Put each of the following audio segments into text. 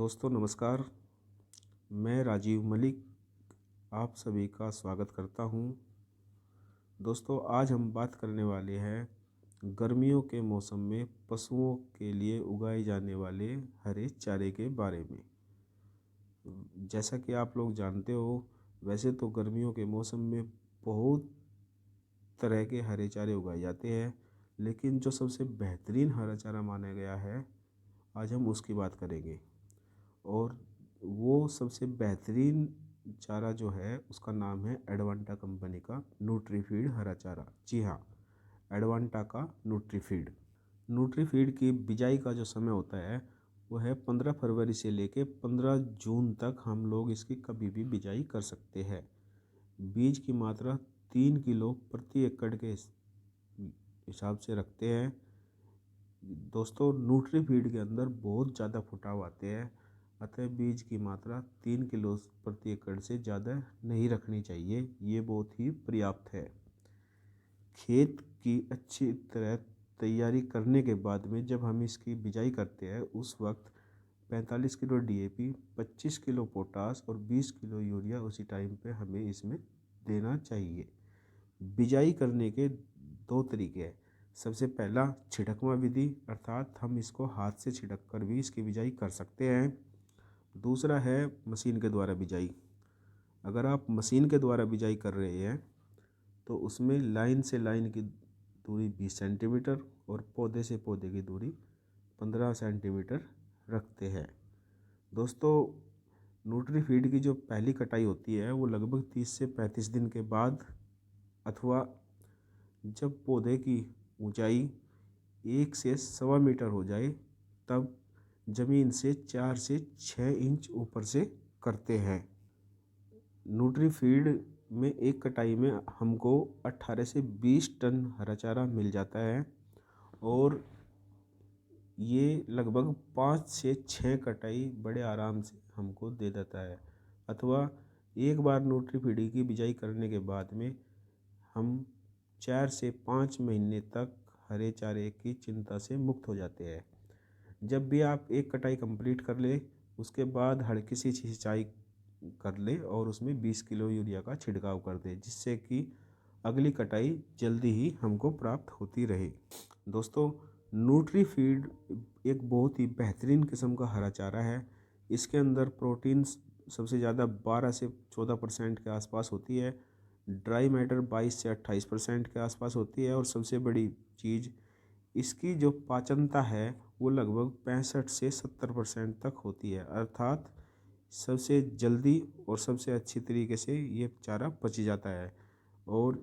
दोस्तों नमस्कार। मैं राजीव मलिक आप सभी का स्वागत करता हूं। दोस्तों आज हम बात करने वाले हैं गर्मियों के मौसम में पशुओं के लिए उगाए जाने वाले हरे चारे के बारे में। जैसा कि आप लोग जानते हो, वैसे तो गर्मियों के मौसम में बहुत तरह के हरे चारे उगाए जाते हैं, लेकिन जो सबसे बेहतरीन हरा चारा माना गया है आज हम उसकी बात करेंगे। और वो सबसे बेहतरीन चारा जो है उसका नाम है एडवांटा कंपनी का न्यूट्रीफीड हरा चारा। जी हाँ, एडवांटा का न्यूट्रीफीड। न्यूट्रीफीड की बिजाई का जो समय होता है वो है 15 फरवरी से लेके 15 जून तक हम लोग इसकी कभी भी बिजाई कर सकते हैं। बीज की मात्रा 3 किलो प्रति एकड़ के हिसाब से रखते हैं। दोस्तों न्यूट्रीफीड के अंदर बहुत ज़्यादा फुटाव आते हैं, अतः बीज की मात्रा 3 किलो प्रति एकड़ से ज़्यादा नहीं रखनी चाहिए। ये बहुत ही पर्याप्त है। खेत की अच्छी तरह तैयारी करने के बाद में जब हम इसकी बिजाई करते हैं उस वक्त 45 किलो डीएपी, 25 किलो पोटास और 20 किलो यूरिया उसी टाइम पे हमें इसमें देना चाहिए। बिजाई करने के दो तरीके हैं। सबसे पहला छिड़कवा विधि, अर्थात हम इसको हाथ से छिड़क कर भी इसकी बिजाई कर सकते हैं। दूसरा है मशीन के द्वारा बिजाई। अगर आप मशीन के द्वारा बिजाई कर रहे हैं तो उसमें लाइन से लाइन की दूरी 20 सेंटीमीटर और पौधे से पौधे की दूरी 15 सेंटीमीटर रखते हैं। दोस्तों न्यूट्रीफीड की जो पहली कटाई होती है वो लगभग 30 से 35 दिन के बाद, अथवा जब पौधे की ऊंचाई 1 से 1.25 मीटर हो जाए तब ज़मीन से 4 से 6 इंच ऊपर से करते हैं। न्यूट्रीफीड में एक कटाई में हमको 18 से 20 टन हरा चारा मिल जाता है और ये लगभग 5 से 6 कटाई बड़े आराम से हमको दे देता है। अथवा एक बार न्यूट्रीफीड की बिजाई करने के बाद में हम 4 से 5 महीने तक हरे चारे की चिंता से मुक्त हो जाते हैं। जब भी आप एक कटाई कंप्लीट कर ले उसके बाद हल्की सी सिंचाई कर ले और उसमें 20 किलो यूरिया का छिड़काव कर दे, जिससे कि अगली कटाई जल्दी ही हमको प्राप्त होती रहे। दोस्तों न्यूट्रीफीड एक बहुत ही बेहतरीन किस्म का हरा चारा है। इसके अंदर प्रोटीन सबसे ज़्यादा 12 से 14% के आसपास होती है। ड्राई मैटर 22 से 28% के आसपास होती है और सबसे बड़ी चीज़ इसकी जो पाचनता है वो लगभग 65 से 70% तक होती है, अर्थात सबसे जल्दी और सबसे अच्छी तरीके से ये चारा पच जाता है और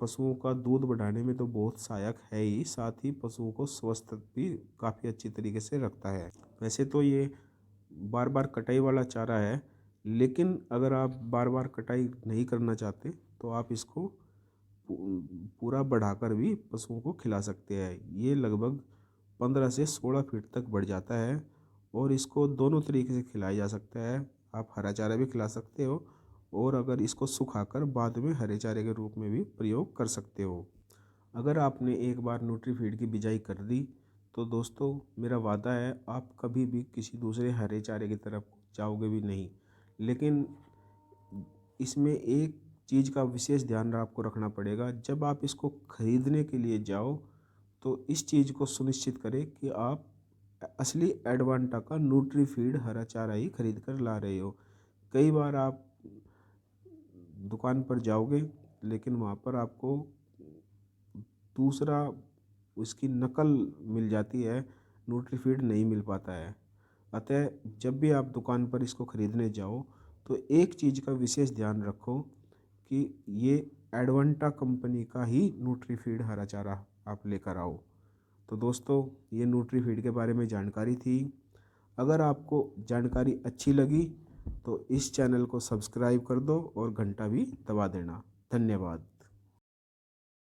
पशुओं का दूध बढ़ाने में तो बहुत सहायक है ही, साथ ही पशुओं को स्वस्थ भी काफ़ी अच्छी तरीके से रखता है। वैसे तो ये बार बार कटाई वाला चारा है, लेकिन अगर आप बार बार कटाई नहीं करना चाहते तो आप इसको पूरा बढ़ाकर भी पशुओं को खिला सकते हैं। ये लगभग 15 से 16 फीट तक बढ़ जाता है और इसको दोनों तरीके से खिलाया जा सकता है। आप हरा चारा भी खिला सकते हो और अगर इसको सुखाकर बाद में हरे चारे के रूप में भी प्रयोग कर सकते हो। अगर आपने एक बार न्यूट्रीफीड की बिजाई कर दी तो दोस्तों मेरा वादा है आप कभी भी किसी दूसरे हरे चारे की तरफ जाओगे भी नहीं। लेकिन इसमें एक चीज़ का विशेष ध्यान आपको रखना पड़ेगा, जब आप इसको खरीदने के लिए जाओ तो इस चीज़ को सुनिश्चित करें कि आप असली एडवांटा का न्यूट्रीफीड हरा चारा ही खरीद कर ला रहे हो। कई बार आप दुकान पर जाओगे लेकिन वहाँ पर आपको दूसरा उसकी नकल मिल जाती है, न्यूट्रीफीड नहीं मिल पाता है। अतः जब भी आप दुकान पर इसको खरीदने जाओ तो एक चीज़ का विशेष ध्यान रखो कि ये एडवांटा कंपनी का ही न्यूट्रीफीड हरा चारा आप लेकर आओ। तो दोस्तों ये न्यूट्रीफीड के बारे में जानकारी थी। अगर आपको जानकारी अच्छी लगी तो इस चैनल को सब्सक्राइब कर दो और घंटा भी दबा देना। धन्यवाद।